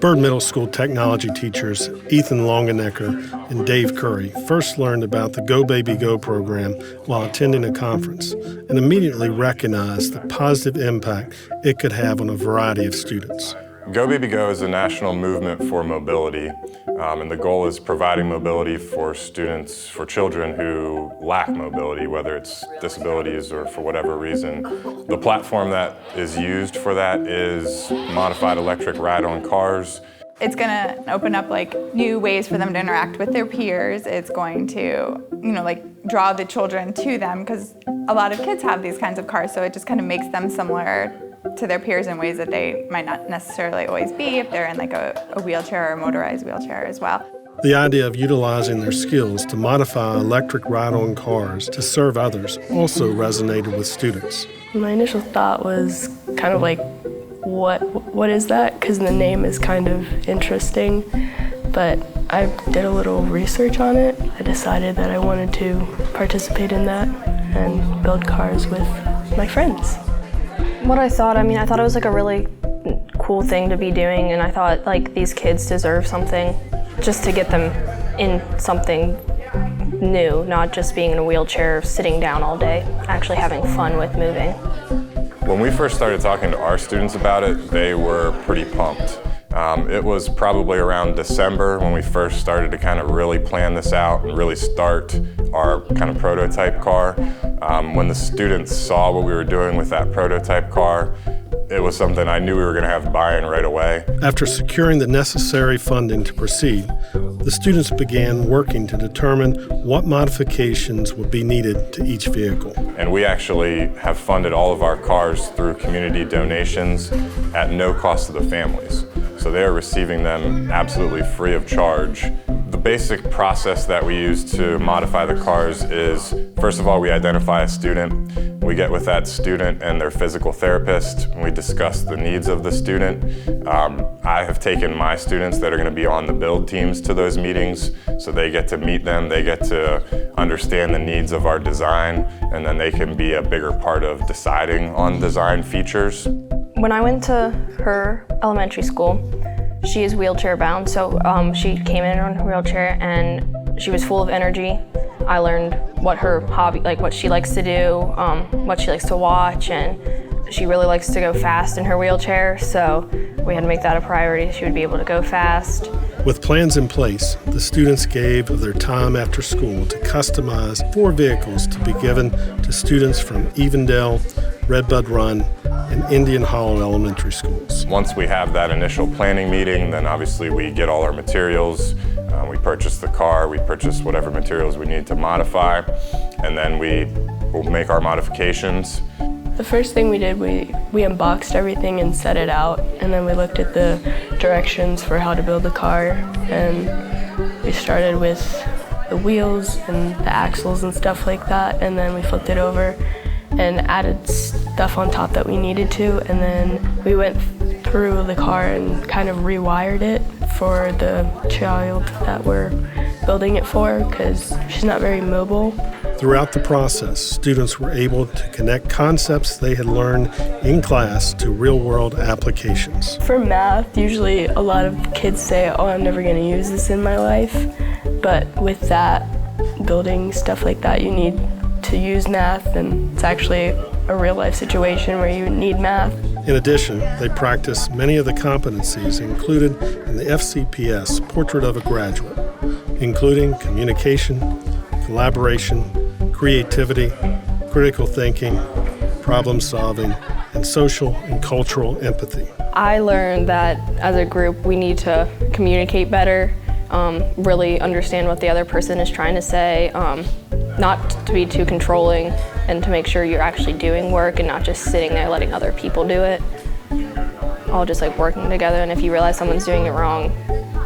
Byrd Middle School technology teachers Ethan Longenecker and Dave Curry first learned about the Go Baby Go program while attending a conference and immediately recognized the positive impact it could have on a variety of students. Go Baby Go is a national movement for mobility, and the goal is providing mobility for students, for children who lack mobility, whether it's disabilities or for whatever reason. The platform that is used for that is modified electric ride-on cars. It's going to open up new ways for them to interact with their peers. It's going to, draw the children to them because a lot of kids have these kinds of cars, so it just kind of makes them similar to their peers in ways that they might not necessarily always be if they're in a wheelchair or a motorized wheelchair as well. The idea of utilizing their skills to modify electric ride-on cars to serve others also resonated with students. My initial thought was kind of what is that? Because the name is kind of interesting, but I did a little research on it. I decided that I wanted to participate in that and build cars with my friends. What I thought it was a really cool thing to be doing, and I thought these kids deserve something just to get them in something new, not just being in a wheelchair, sitting down all day, actually having fun with moving. When we first started talking to our students about it, they were pretty pumped. It was probably around December when we first started to kind of really plan this out and really start our kind of prototype car. When the students saw what we were doing with that prototype car, it was something I knew we were going to have buy-in right away. After securing the necessary funding to proceed, the students began working to determine what modifications would be needed to each vehicle. And we actually have funded all of our cars through community donations at no cost to the families. So they are receiving them absolutely free of charge. The basic process that we use to modify the cars is, first of all, we identify a student. We get with that student and their physical therapist, and we discuss the needs of the student. I have taken my students that are going to be on the build teams to those meetings, so they get to meet them, they get to understand the needs of our design, and then they can be a bigger part of deciding on design features. When I went to her elementary school, she is wheelchair bound, so she came in on her wheelchair and she was full of energy. I learned what her hobby, what she likes to do, what she likes to watch, and she really likes to go fast in her wheelchair, so we had to make that a priority. She would be able to go fast. With plans in place, the students gave of their time after school to customize 4 vehicles to be given to students from Evendale, Redbud Run, and Indian Hollow elementary schools. Once we have that initial planning meeting, then obviously we get all our materials, we purchase the car, we purchase whatever materials we need to modify, and then we will make our modifications. The first thing we did, we unboxed everything and set it out, and then we looked at the directions for how to build the car, and we started with the wheels and the axles and stuff like that, and then we flipped it over and added stuff on top that we needed to, and then we went through the car and kind of rewired it for the child that we're building it for, because she's not very mobile. Throughout the process, students were able to connect concepts they had learned in class to real-world applications. For math, usually a lot of kids say, oh, I'm never going to use this in my life. But with that, building stuff like that, you need to use math, and it's actually a real-life situation where you need math. In addition, they practiced many of the competencies included in the FCPS Portrait of a Graduate, including communication, collaboration, creativity, critical thinking, problem solving, and social and cultural empathy. I learned that as a group we need to communicate better, really understand what the other person is trying to say, not to be too controlling, and to make sure you're actually doing work and not just sitting there letting other people do it. All just working together, and if you realize someone's doing it wrong,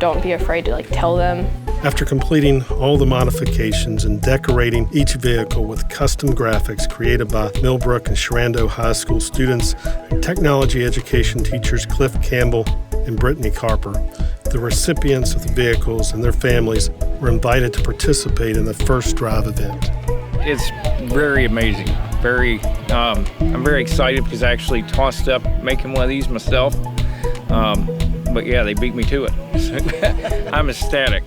don't be afraid to tell them. After completing all the modifications and decorating each vehicle with custom graphics created by Millbrook and Sharando High School students and technology education teachers Cliff Campbell and Brittany Carper, the recipients of the vehicles and their families were invited to participate in the first drive event. It's very amazing. I'm very excited because I actually tossed up making one of these myself. but yeah, they beat me to it. I'm ecstatic.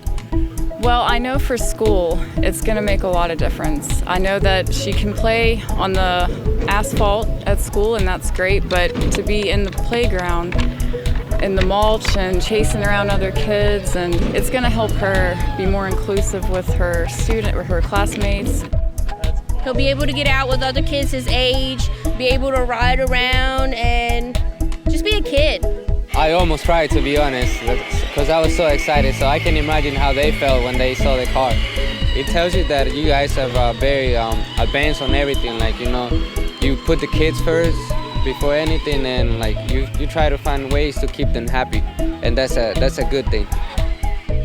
Well, I know for school, it's going to make a lot of difference. I know that she can play on the asphalt at school, and that's great, but to be in the playground, in the mulch and chasing around other kids, and it's going to help her be more inclusive with her classmates. He'll be able to get out with other kids his age, be able to ride around and just be a kid. I almost cried, to be honest, because I was so excited, so I can imagine how they felt when they saw the car. It tells you that you guys have very advanced on everything, like, you know, you put the kids first before anything, and like you try to find ways to keep them happy, and that's a good thing.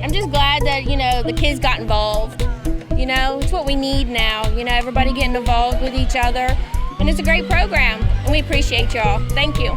I'm just glad that, you know, the kids got involved. You know, it's what we need now, you know, everybody getting involved with each other, and it's a great program, and we appreciate y'all. Thank you.